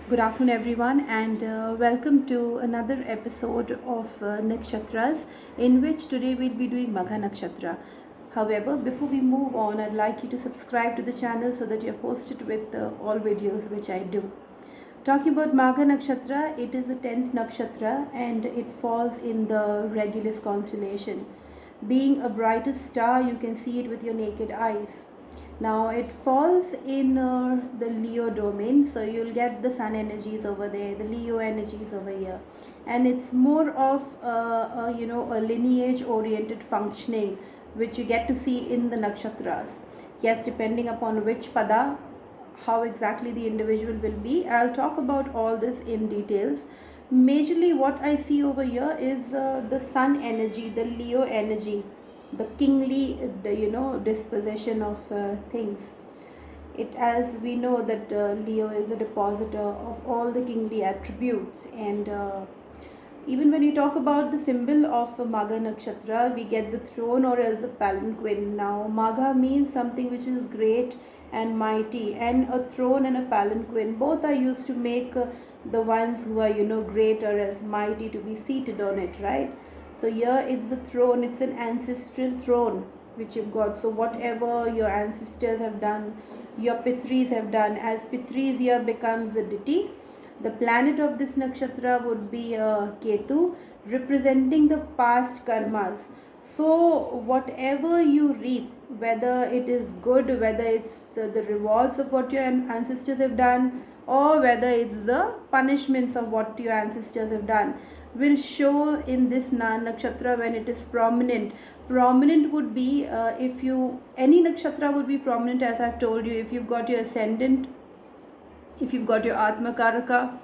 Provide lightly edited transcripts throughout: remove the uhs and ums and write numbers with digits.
Good afternoon, everyone, and welcome to another episode of Nakshatras, in which today we'll be doing Magha Nakshatra. However, before we move on, I'd like you to subscribe to the channel so that you're posted with all videos which I do. Talking about Magha Nakshatra, it is the 10th Nakshatra and it falls in the Regulus constellation. Being a brightest star, you can see it with your naked eyes. Now it falls in the Leo domain, so you'll get the sun energies over there, the Leo energies over here, and it's more of a lineage oriented functioning which you get to see in the nakshatras. Yes, depending upon which pada, how exactly the individual will be. I'll talk about all this in details. Majorly, what I see over here is the sun energy, the Leo energy, the kingly, disposition of things. It, as we know that Leo is a depositor of all the kingly attributes, and even when you talk about the symbol of Magha Nakshatra, we get the throne or else a palanquin. Now, Magha means something which is great and mighty, and a throne and a palanquin both are used to make the ones who are, great or else mighty to be seated on it, right? So, here it's the throne, it's an ancestral throne which you've got. So, whatever your ancestors have done, your Pitris have done, as Pitris here becomes a deity, the planet of this nakshatra would be Ketu, representing the past karmas. So, whatever you reap, whether it is good, whether it's the rewards of what your ancestors have done, or whether it's the punishments of what your ancestors have done, will show in this nakshatra when it is prominent. Prominent would be if you, any nakshatra would be prominent, as I've told you, if you've got your ascendant, if you've got your Atma Karaka,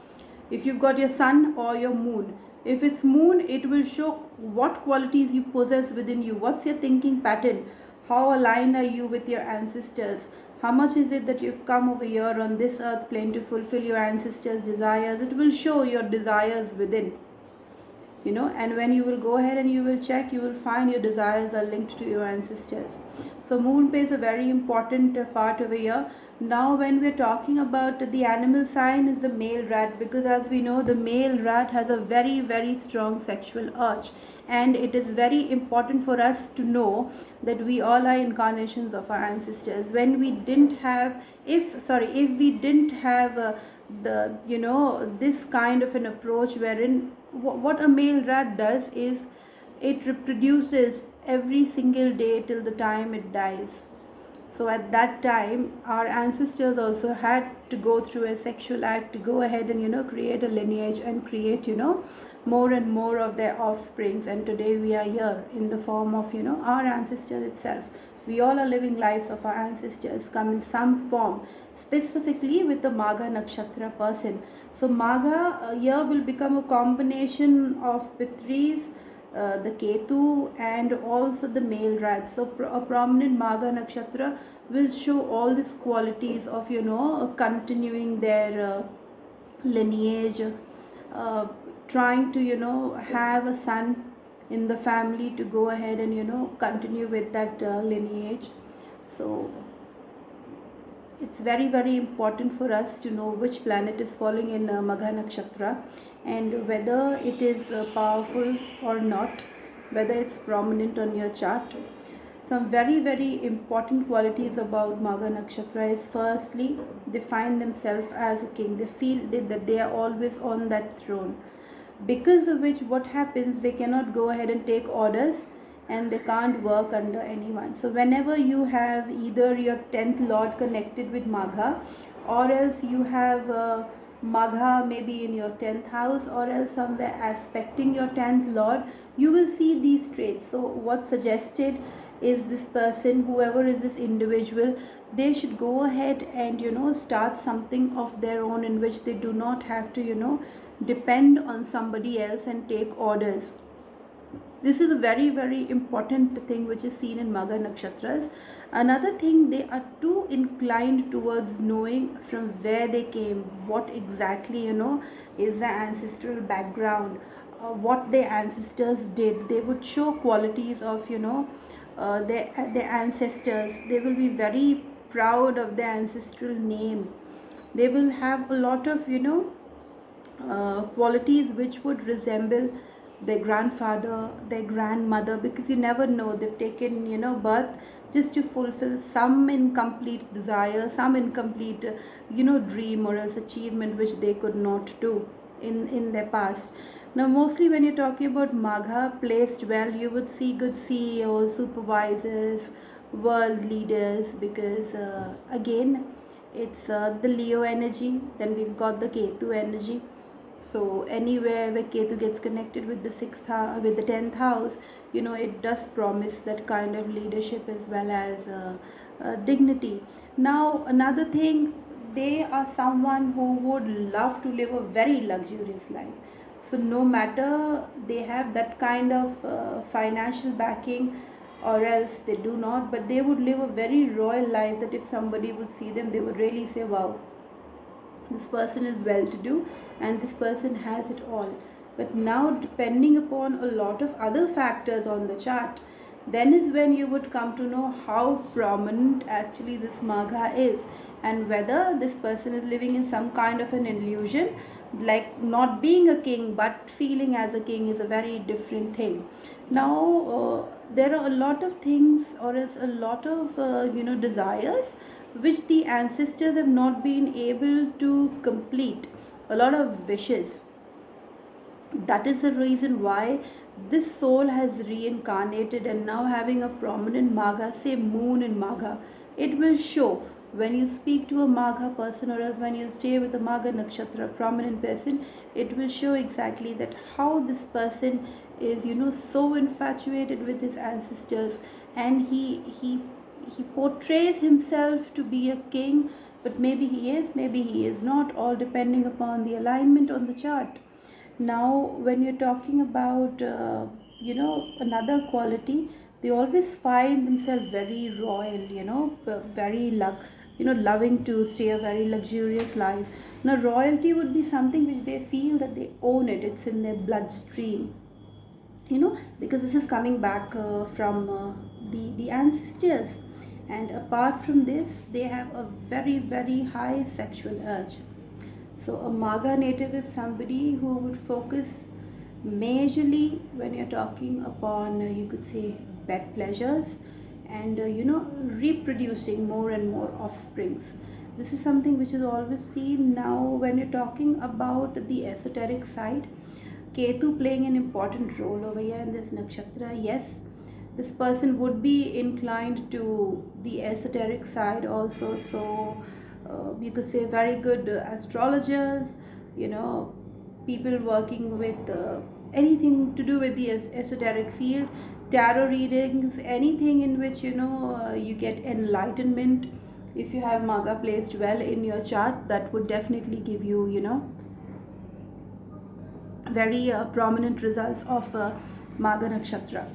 if you've got your sun or your moon. If it's moon, it will show what qualities you possess within you. What's your thinking pattern? How aligned are you with your ancestors? How much is it that you've come over here on this earth plane to fulfill your ancestors' desires? It will show your desires within, and when you will go ahead and you will check, you will find your desires are linked to your ancestors. So moon plays a very important part over here. Now when we're talking about the animal sign is the male rat, because as we know, the male rat has a very, very strong sexual urge, and it is very important for us to know that we all are incarnations of our ancestors. When we didn't have, if we didn't have the this kind of an approach, wherein what a male rat does is it reproduces every single day till the time it dies. So at that time, our ancestors also had to go through a sexual act to go ahead and create a lineage and create more and more of their offsprings. And today we are here in the form of our ancestors itself. We all are living lives of our ancestors come in some form, specifically with the Magha Nakshatra person. So Magha here will become a combination of Pitris, the Ketu, and also the male rat. So a prominent Magha Nakshatra will show all these qualities of continuing their lineage, trying to have a son in the family to go ahead and continue with that lineage. So it's very, very important for us to know which planet is falling in Magha Nakshatra, and whether it is powerful or not, whether it's prominent on your chart. Some very, very important qualities about Magha Nakshatra is, firstly, they find themselves as a king. They feel that they are always on that throne, because of which what happens, they cannot go ahead and take orders, and they can't work under anyone. So whenever you have either your 10th lord connected with Magha, or else you have Magha maybe in your 10th house, or else somewhere aspecting your 10th lord, you will see these traits. So what's suggested is, this person, whoever is this individual, they should go ahead and start something of their own, in which they do not have to depend on somebody else and take orders. This is a very, very important thing which is seen in Magha Nakshatras. Another thing, they are too inclined towards knowing from where they came, what exactly is the ancestral background, what their ancestors did. They would show qualities of their ancestors. They will be very proud of their ancestral name. They will have a lot of, qualities which would resemble their grandfather, their grandmother, because you never know, they've taken, birth just to fulfill some incomplete desire, some incomplete, dream or else achievement which they could not do in their past. Now, mostly when you're talking about Magha placed well, you would see good CEOs, supervisors, world leaders, because again, it's the Leo energy. Then we've got the Ketu energy. So anywhere where Ketu gets connected with the sixth house, with the 10th house, it does promise that kind of leadership as well as dignity. Now, another thing, they are someone who would love to live a very luxurious life. So no matter they have that kind of financial backing, or else they do not, but they would live a very royal life, that if somebody would see them, they would really say, wow, this person is well to do and this person has it all. But now, depending upon a lot of other factors on the chart, then is when you would come to know how prominent actually this Magha is, and whether this person is living in some kind of an illusion, like not being a king but feeling as a king is a very different thing. Now, there are a lot of things, or else a lot of desires which the ancestors have not been able to complete, a lot of wishes. That is the reason why this soul has reincarnated, and now having a prominent Magha, say moon in Magha, it will show when you speak to a Magha person, or else when you stay with a Magha Nakshatra prominent person, it will show exactly that how this person is, so infatuated with his ancestors, and he portrays himself to be a king, but maybe he is, maybe he is not, all depending upon the alignment on the chart. Now, when you're talking about, another quality, they always find themselves very royal, very loving to stay a very luxurious life. Now, royalty would be something which they feel that they own it, it's in their bloodstream, because this is coming back from the ancestors. And apart from this, they have a very, very high sexual urge. So a Magha native is somebody who would focus majorly when you're talking upon, you could say, bed pleasures, and reproducing more and more offsprings. This is something which is always seen. Now when you're talking about the esoteric side, Ketu playing an important role over here in this nakshatra. Yes, this person would be inclined to the esoteric side also. So you could say very good astrologers, people working with anything to do with the esoteric field, tarot readings, anything in which you get enlightenment. If you have Magha placed well in your chart, that would definitely give you, very prominent results of Magha Nakshatra.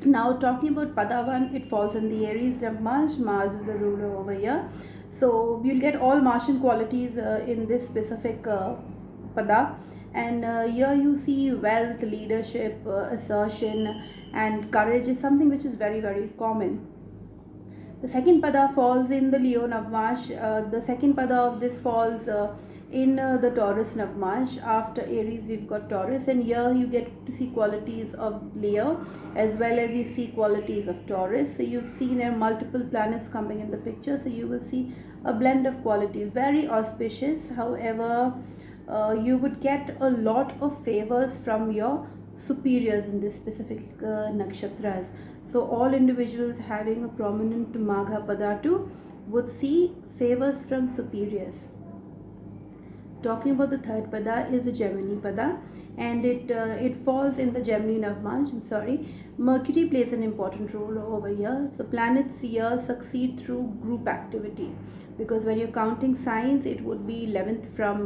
Now, talking about Padavan, it falls in the Aries of Mars. Mars is a ruler over here. So, you'll get all Martian qualities in this specific Pada. And here you see wealth, leadership, assertion, and courage is something which is very, very common. The second pada falls in the Leo Navmash. The second pada of this falls in the Taurus Navmash. After Aries, we've got Taurus, and here you get to see qualities of Leo as well as you see qualities of Taurus. So you've seen there are multiple planets coming in the picture, so you will see a blend of qualities. Very auspicious. However, you would get a lot of favors from your superiors in this specific nakshatras. So all individuals having a prominent Magha Padatu would see favors from superiors. Talking about the third pada is the Gemini pada, and it falls in the Gemini Navmash. I'm sorry, Mercury plays an important role over here. So planets here succeed through group activity, because when you're counting signs, it would be 11th from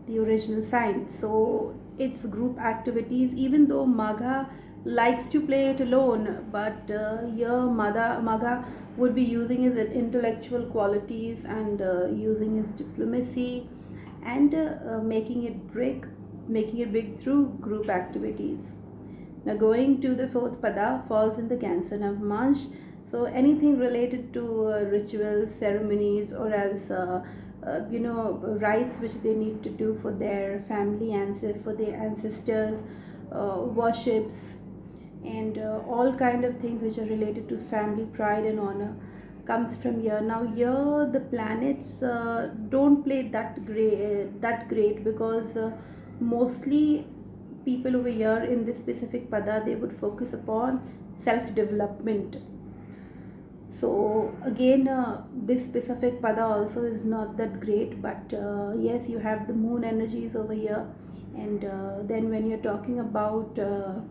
the original sign. So it's group activities, even though Magha likes to play it alone, but here Magha would be using his intellectual qualities and using his diplomacy, and making it big through group activities. Now, going to the fourth pada falls in the Cancer Navmash. So anything related to rituals, ceremonies, or else rites which they need to do for their family and for their ancestors, worships, and all kind of things which are related to family pride and honor comes from here. Now here the planets don't play that great because mostly people over here in this specific pada, they would focus upon self development. So again, this specific pada also is not that great, but yes, you have the moon energies over here. And then when you're talking about the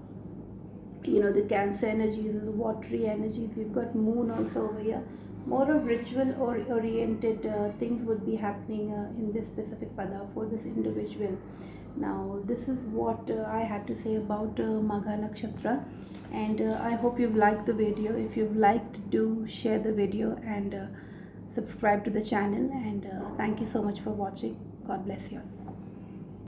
Cancer energies, the watery energies, we've got moon also over here. More of ritual or oriented things would be happening in this specific pada for this individual. Now this is what I had to say about Magha Nakshatra, and I hope you've liked the video. If you've liked, do share the video and subscribe to the channel, and thank you so much for watching. God bless you.